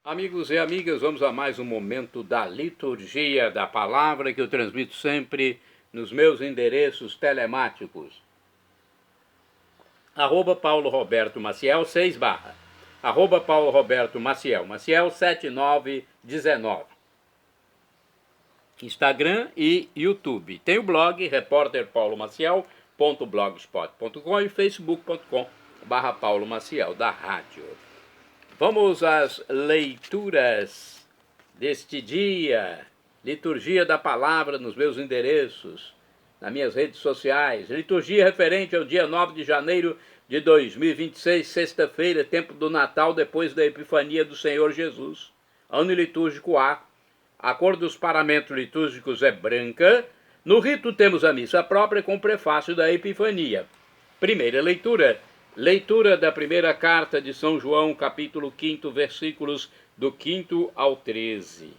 Amigos e amigas, vamos a mais um momento da liturgia da palavra que eu transmito sempre nos meus endereços telemáticos. @Paulo Roberto Maciel 6 /, @Paulo Roberto Maciel 7919. Instagram e YouTube. Tem o blog repórterpaulomaciel.blogspot.com e facebook.com/Paulo Maciel da rádio. Vamos às leituras deste dia, liturgia da palavra nos meus endereços, nas minhas redes sociais. Liturgia referente ao dia 9 de janeiro de 2026, sexta-feira, tempo do Natal, depois da Epifania do Senhor Jesus. Ano litúrgico A. A cor dos paramentos litúrgicos é branca. No rito temos a missa própria com o prefácio da Epifania. Primeira leitura. Leitura da primeira carta de São João, capítulo 5, versículos do 5 ao 13.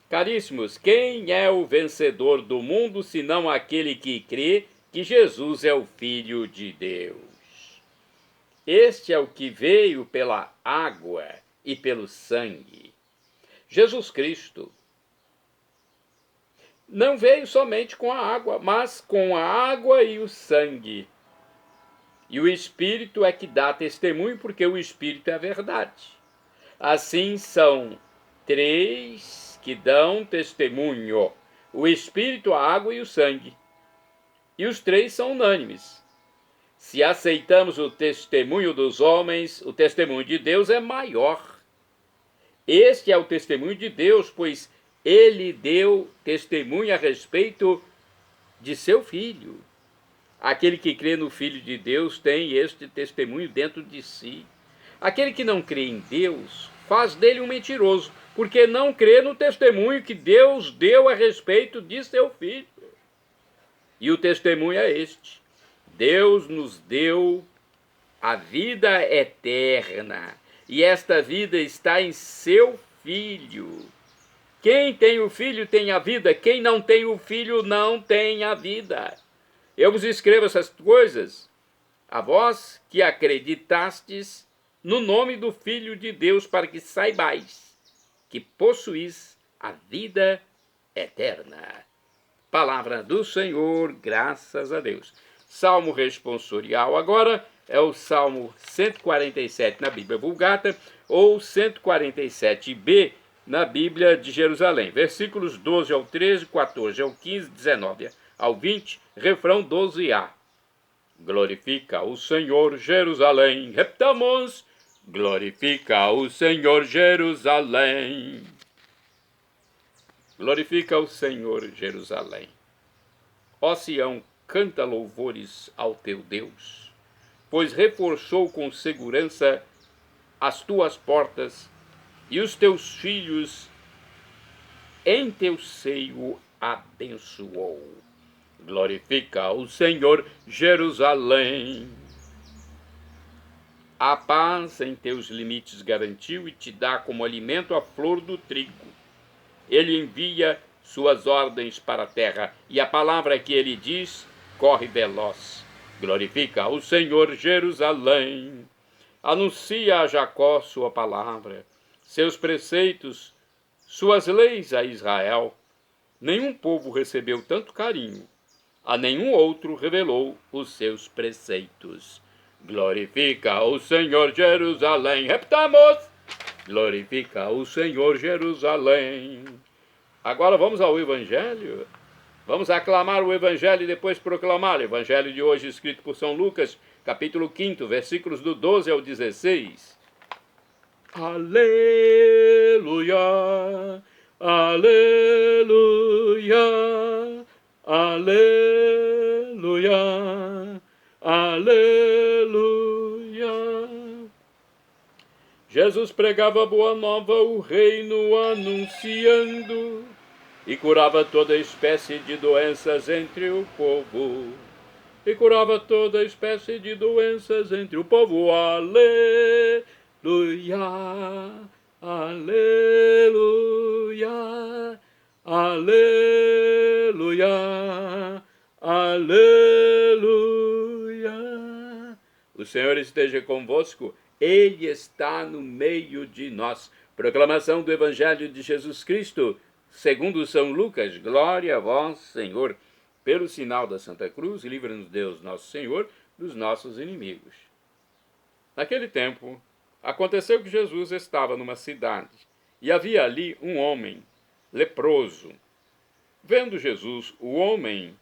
Caríssimos, quem é o vencedor do mundo, senão aquele que crê que Jesus é o Filho de Deus? Este é o que veio pela água e pelo sangue. Jesus Cristo não veio somente com a água, mas com a água e o sangue. E o Espírito é que dá testemunho, porque o Espírito é a verdade. Assim são três que dão testemunho: o Espírito, a água e o sangue. E os três são unânimes. Se aceitamos o testemunho dos homens, o testemunho de Deus é maior. Este é o testemunho de Deus, pois ele deu testemunho a respeito de seu Filho. Aquele que crê no Filho de Deus tem este testemunho dentro de si. Aquele que não crê em Deus faz dele um mentiroso, porque não crê no testemunho que Deus deu a respeito de seu Filho. E o testemunho é este: Deus nos deu a vida eterna, e esta vida está em seu Filho. Quem tem o Filho tem a vida, quem não tem o Filho não tem a vida. Eu vos escrevo essas coisas, a vós que acreditastes no nome do Filho de Deus, para que saibais que possuís a vida eterna. Palavra do Senhor, graças a Deus. Salmo responsorial agora é o Salmo 147 na Bíblia Vulgata, ou 147b na Bíblia de Jerusalém. Versículos 12 ao 13, 14 ao 15, 19 ao 20, refrão 12a. Glorifica o Senhor, Jerusalém. Repetamos: glorifica o Senhor, Jerusalém. Glorifica o Senhor, Jerusalém. Ó Sião, canta louvores ao teu Deus, pois reforçou com segurança as tuas portas e os teus filhos em teu seio abençoou. Glorifica o Senhor, Jerusalém. A paz em teus limites garantiu e te dá como alimento a flor do trigo. Ele envia suas ordens para a terra, e a palavra que ele diz corre veloz. Glorifica o Senhor, Jerusalém. Anuncia a Jacó sua palavra, seus preceitos, suas leis a Israel. Nenhum povo recebeu tanto carinho, a nenhum outro revelou os seus preceitos. Glorifica o Senhor, Jerusalém. Repetamos: glorifica o Senhor, Jerusalém. Agora vamos ao Evangelho. Vamos aclamar o Evangelho e depois proclamar. O Evangelho de hoje escrito por São Lucas, capítulo 5, versículos do 12 ao 16. Aleluia, aleluia, aleluia, aleluia. Jesus pregava boa nova, o reino anunciando, e curava toda espécie de doenças entre o povo. E curava toda espécie de doenças entre o povo. Aleluia, aleluia, aleluia, aleluia. O Senhor esteja convosco. Ele está no meio de nós. Proclamação do Evangelho de Jesus Cristo, segundo São Lucas. Glória a vós, Senhor. Pelo sinal da Santa Cruz, livra-nos Deus, nosso Senhor, dos nossos inimigos. Naquele tempo, aconteceu que Jesus estava numa cidade, e havia ali um homem leproso. Vendo Jesus, o homem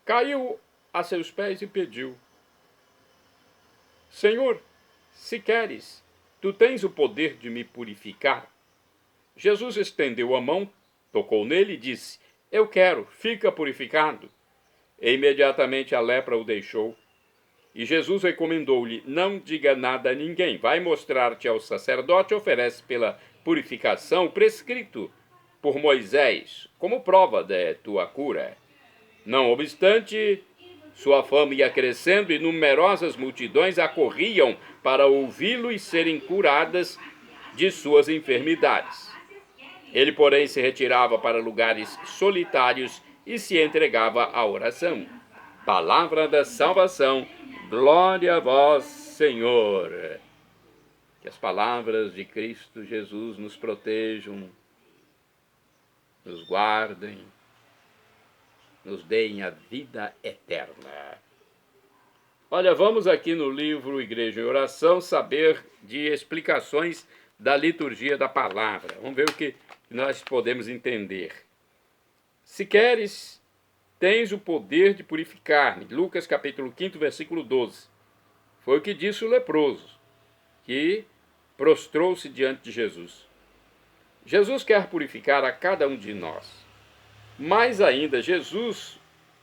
caiu a seus pés e pediu: Senhor, se queres, tu tens o poder de me purificar. Jesus estendeu a mão, tocou nele e disse: Eu quero, fica purificado. E imediatamente a lepra o deixou. E Jesus recomendou-lhe: Não diga nada a ninguém, vai mostrar-te ao sacerdote e oferece pela purificação prescrito por Moisés, como prova da tua cura. Não obstante, sua fama ia crescendo e numerosas multidões acorriam para ouvi-lo e serem curadas de suas enfermidades. Ele, porém, se retirava para lugares solitários e se entregava à oração. Palavra da salvação, glória a vós, Senhor. Que as palavras de Cristo Jesus nos protejam, nos guardem, nos deem a vida eterna. Olha, vamos aqui no livro Igreja em Oração saber de explicações da liturgia da palavra. Vamos ver o que nós podemos entender. Se queres, tens o poder de purificar-me. Lucas capítulo 5, versículo 12. Foi o que disse o leproso, que prostrou-se diante de Jesus. Jesus quer purificar a cada um de nós. Mais ainda, Jesus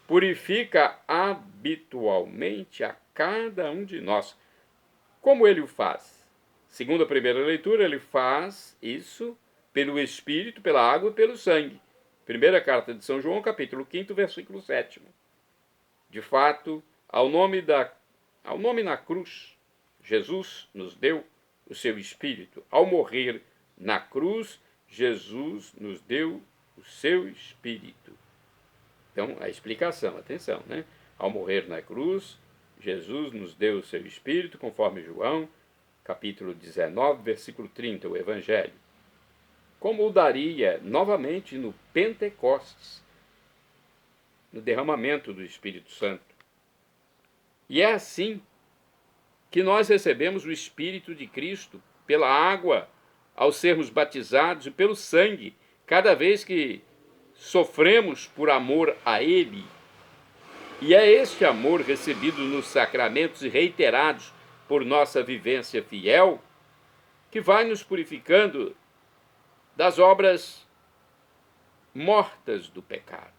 purifica habitualmente a cada um de nós. Como ele o faz? Segundo a primeira leitura, ele faz isso pelo Espírito, pela água e pelo sangue. Primeira carta de São João, capítulo 5, versículo 7. De fato, ao nome na cruz, Jesus nos deu o seu Espírito. Ao morrer na cruz, Jesus nos deu o seu Espírito. Então, a explicação, atenção, né? Ao morrer na cruz, Jesus nos deu o seu Espírito, conforme João, capítulo 19, versículo 30, o Evangelho. Como o daria novamente no Pentecostes, no derramamento do Espírito Santo. E é assim que nós recebemos o Espírito de Cristo pela água, ao sermos batizados, e pelo sangue, cada vez que sofremos por amor a Ele. E é este amor recebido nos sacramentos e reiterados por nossa vivência fiel que vai nos purificando das obras mortas do pecado.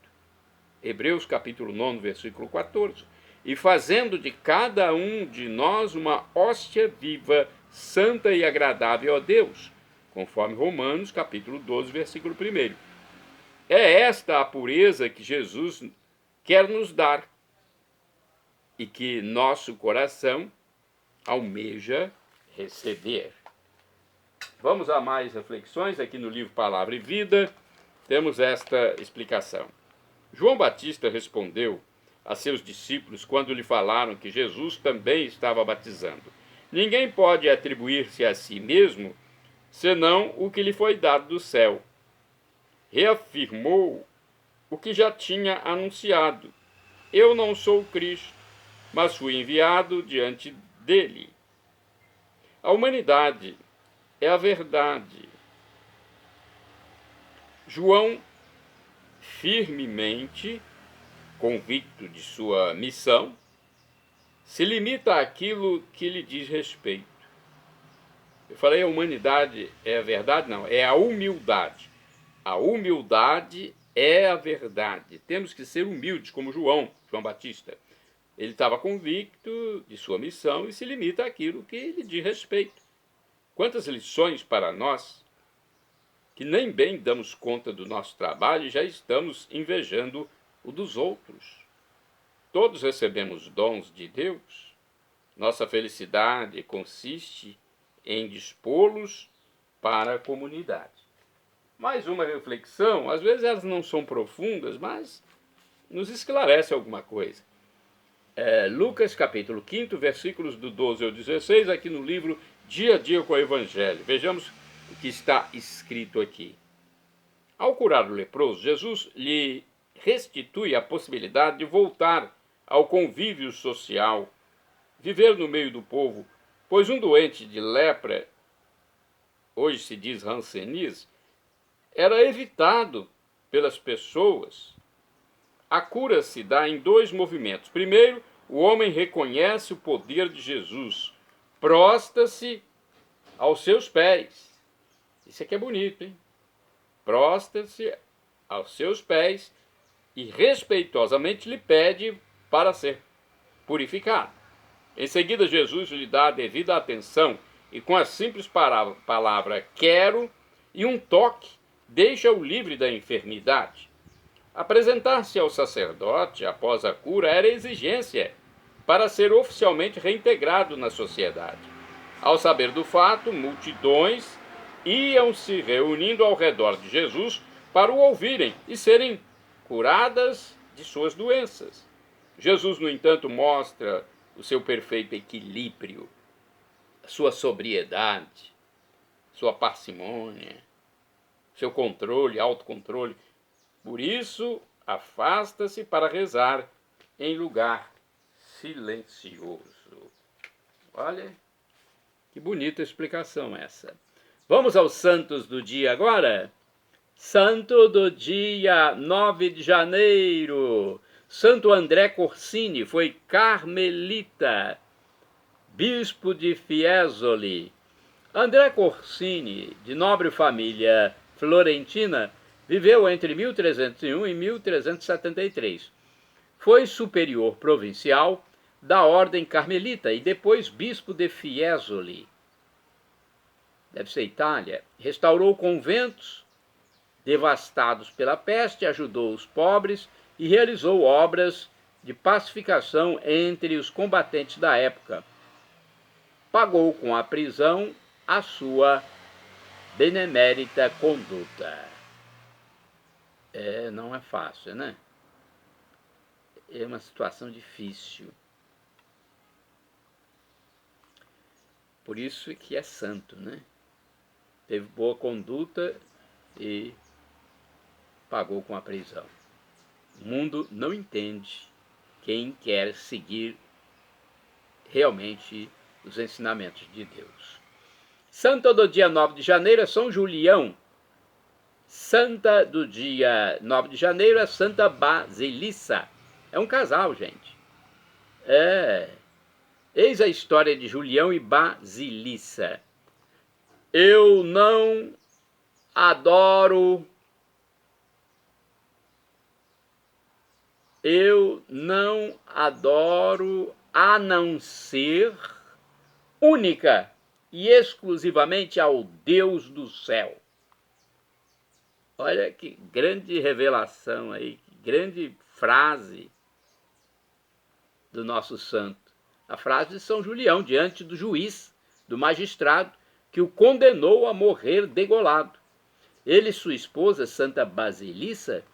Hebreus capítulo 9, versículo 14. E fazendo de cada um de nós uma hóstia viva, santa e agradável a Deus, conforme Romanos capítulo 12, versículo 1. É esta a pureza que Jesus quer nos dar e que nosso coração almeja receber. Vamos a mais reflexões aqui no livro Palavra e Vida. Temos esta explicação. João Batista respondeu a seus discípulos quando lhe falaram que Jesus também estava batizando: Ninguém pode atribuir-se a si mesmo senão o que lhe foi dado do céu. Reafirmou o que já tinha anunciado: Eu não sou o Cristo, mas fui enviado diante dele. A humanidade é a verdade. João, firmemente convicto de sua missão, se limita àquilo que lhe diz respeito. Eu falei a humanidade é a verdade? Não, é a humildade. A humildade é a verdade. Temos que ser humildes, como João Batista. Ele estava convicto de sua missão e se limita àquilo que lhe diz respeito. Quantas lições para nós, que nem bem damos conta do nosso trabalho e já estamos invejando o dos outros. Todos recebemos dons de Deus. Nossa felicidade consiste em dispô-los para a comunidade. Mais uma reflexão, às vezes elas não são profundas, mas nos esclarece alguma coisa. Lucas capítulo 5, versículos do 12 ao 16, aqui no livro dia a dia com o Evangelho. Vejamos o que está escrito aqui. Ao curar o leproso, Jesus lhe restitui a possibilidade de voltar ao convívio social, viver no meio do povo, pois um doente de lepra, hoje se diz hanseníase, era evitado pelas pessoas. A cura se dá em dois movimentos. Primeiro, o homem reconhece o poder de Jesus, prostra-se aos seus pés. Isso aqui é bonito, hein? Prostra-se aos seus pés e respeitosamente lhe pede para ser purificado. Em seguida, Jesus lhe dá a devida atenção e com a simples palavra quero e um toque deixa-o livre da enfermidade. Apresentar-se ao sacerdote após a cura era exigência para ser oficialmente reintegrado na sociedade. Ao saber do fato, multidões iam se reunindo ao redor de Jesus para o ouvirem e serem curadas de suas doenças. Jesus, no entanto, mostra o seu perfeito equilíbrio, sua sobriedade, sua parcimônia, seu controle, autocontrole. Por isso, afasta-se para rezar em lugar silencioso. Olha, que bonita explicação essa. Vamos aos santos do dia agora? Santo do dia 9 de janeiro. Santo André Corsini foi carmelita, bispo de Fiesole. André Corsini, de nobre família florentina, viveu entre 1301 e 1373. Foi superior provincial da ordem carmelita e depois bispo de Fiesole. Deve ser Itália. Restaurou conventos devastados pela peste, ajudou os pobres e realizou obras de pacificação entre os combatentes da época. Pagou com a prisão a sua benemérita conduta. Não é fácil, né? É uma situação difícil. Por isso que é santo, né? Teve boa conduta e pagou com a prisão. O mundo não entende quem quer seguir realmente os ensinamentos de Deus. Santa do dia 9 de janeiro é São Julião. Santa do dia 9 de janeiro é Santa Basilissa. É um casal, gente. Eis a história de Julião e Basilissa. Eu não adoro a não ser única e exclusivamente ao Deus do céu. Olha que grande revelação aí, que grande frase do nosso santo. A frase de São Julião, diante do juiz, do magistrado, que o condenou a morrer degolado. Ele e sua esposa, Santa Basilissa,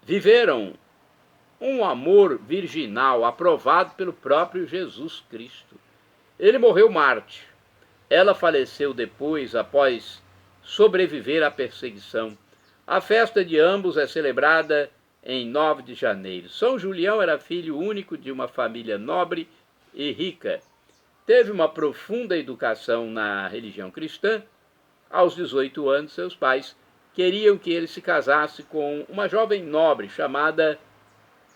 viveram um amor virginal aprovado pelo próprio Jesus Cristo. Ele morreu mártir. Ela faleceu depois, após sobreviver à perseguição. A festa de ambos é celebrada em 9 de janeiro. São Julião era filho único de uma família nobre e rica. Teve uma profunda educação na religião cristã. Aos 18 anos, seus pais queriam que ele se casasse com uma jovem nobre chamada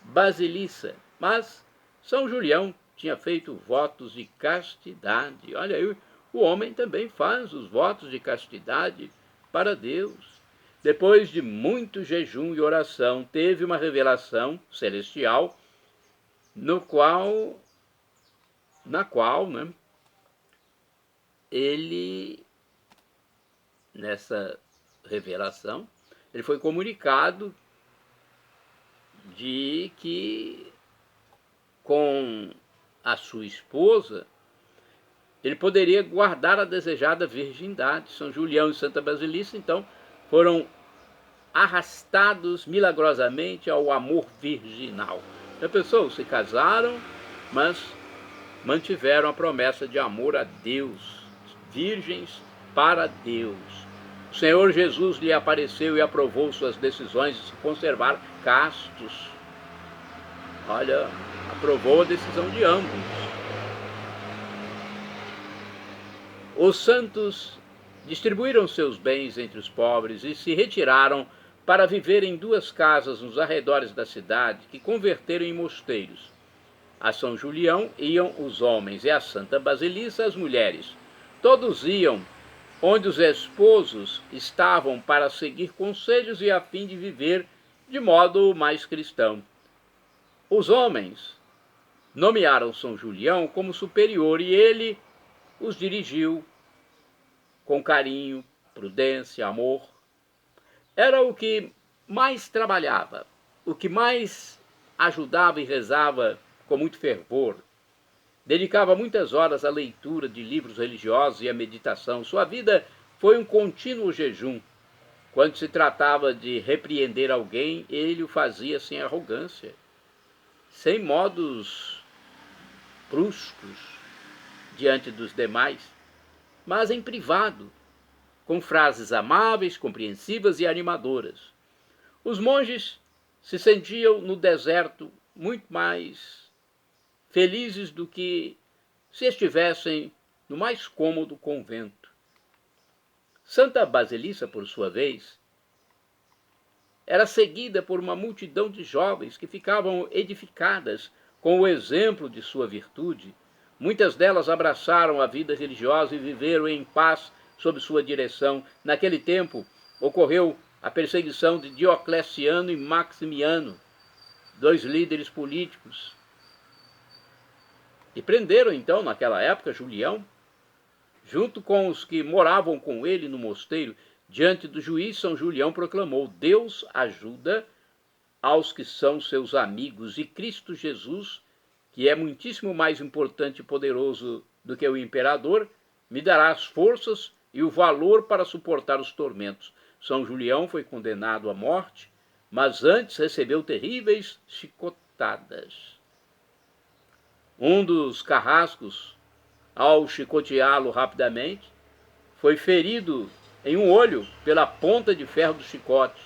Basilissa, mas São Julião tinha feito votos de castidade. Olha aí, o homem também faz os votos de castidade para Deus. Depois de muito jejum e oração, teve uma revelação celestial, na qual ele, nessa revelação, ele foi comunicado de que com a sua esposa ele poderia guardar a desejada virgindade. São Julião e Santa Basilissa, então, foram arrastados milagrosamente ao amor virginal. Já pensou? Se casaram, mas mantiveram a promessa de amor a Deus, virgens para Deus. O Senhor Jesus lhe apareceu e aprovou suas decisões de se conservar castos. Olha, aprovou a decisão de ambos. Os santos distribuíram seus bens entre os pobres e se retiraram para viver em 2 casas nos arredores da cidade, que converteram em mosteiros. A São Julião iam os homens e a Santa Basilissa as mulheres. Todos iam onde os esposos estavam para seguir conselhos e a fim de viver de modo mais cristão. Os homens nomearam São Julião como superior e ele os dirigiu com carinho, prudência, amor. Era o que mais trabalhava, o que mais ajudava e rezava com muito fervor. Dedicava muitas horas à leitura de livros religiosos e à meditação. Sua vida foi um contínuo jejum. Quando se tratava de repreender alguém, ele o fazia sem arrogância, sem modos bruscos diante dos demais, mas em privado, com frases amáveis, compreensivas e animadoras. Os monges se sentiam no deserto muito mais felizes do que se estivessem no mais cômodo convento. Santa Basilissa, por sua vez, era seguida por uma multidão de jovens que ficavam edificadas com o exemplo de sua virtude. Muitas delas abraçaram a vida religiosa e viveram em paz sob sua direção. Naquele tempo, ocorreu a perseguição de Diocleciano e Maximiano, 2 líderes políticos. E prenderam, então, naquela época, Julião, junto com os que moravam com ele no mosteiro. Diante do juiz, São Julião proclamou: Deus ajuda aos que são seus amigos, e Cristo Jesus, que é muitíssimo mais importante e poderoso do que o imperador, me dará as forças e o valor para suportar os tormentos. São Julião foi condenado à morte, mas antes recebeu terríveis chicotadas. Um dos carrascos, ao chicoteá-lo rapidamente, foi ferido em um olho pela ponta de ferro do chicote.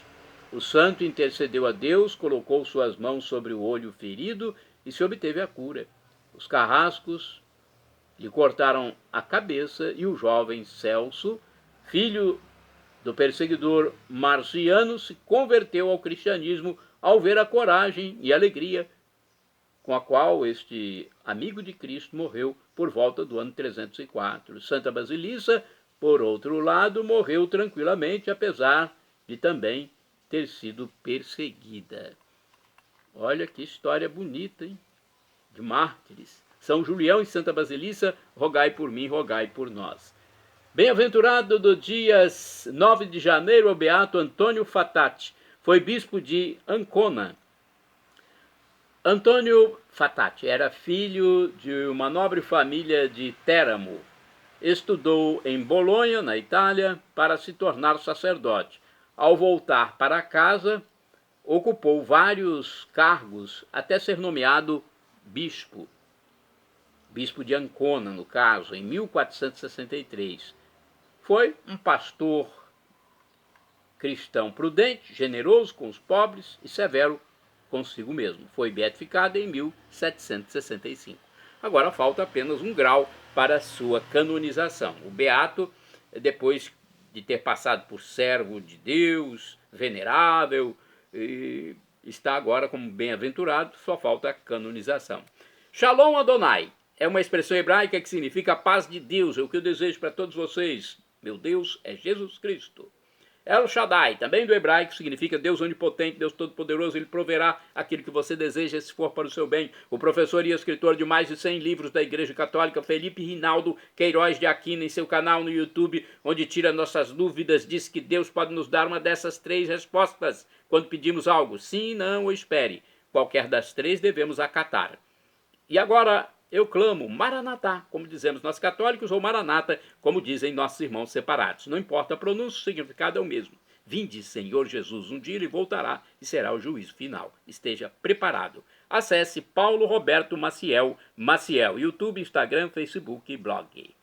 O santo intercedeu a Deus, colocou suas mãos sobre o olho ferido e se obteve a cura. Os carrascos lhe cortaram a cabeça e o jovem Celso, filho do perseguidor Marciano, se converteu ao cristianismo ao ver a coragem e alegria com a qual este amigo de Cristo morreu por volta do ano 304. Santa Basilissa, por outro lado, morreu tranquilamente, apesar de também ter sido perseguida. Olha que história bonita, hein? De mártires. São Julião e Santa Basilissa, rogai por mim, rogai por nós. Bem-aventurado do dia 9 de janeiro, o beato Antônio Fatati, foi bispo de Ancona. Antônio Fatati era filho de uma nobre família de Teramo. Estudou em Bolonha, na Itália, para se tornar sacerdote. Ao voltar para casa, ocupou vários cargos até ser nomeado bispo. Bispo de Ancona, no caso, em 1463. Foi um pastor cristão prudente, generoso com os pobres e severo consigo mesmo. Foi beatificado em 1765. Agora falta apenas um grau para sua canonização. O beato, depois de ter passado por servo de Deus, venerável, está agora como bem-aventurado, só falta a canonização. Shalom Adonai é uma expressão hebraica que significa paz de Deus. É o que eu desejo para todos vocês. Meu Deus é Jesus Cristo. El Shaddai, também do hebraico, significa Deus onipotente, Deus todo-poderoso. Ele proverá aquilo que você deseja, se for para o seu bem. O professor e escritor de mais de 100 livros da Igreja Católica, Felipe Rinaldo Queiroz de Aquino, em seu canal no YouTube, onde tira nossas dúvidas, diz que Deus pode nos dar uma dessas 3 respostas quando pedimos algo: sim, não ou espere. Qualquer das 3 devemos acatar. E agora eu clamo Maranatá, como dizemos nós católicos, ou Maranata, como dizem nossos irmãos separados. Não importa a pronúncia, o significado é o mesmo. Vinde, Senhor Jesus, um dia ele voltará e será o juízo final. Esteja preparado. Acesse Paulo Roberto Maciel, YouTube, Instagram, Facebook e blog.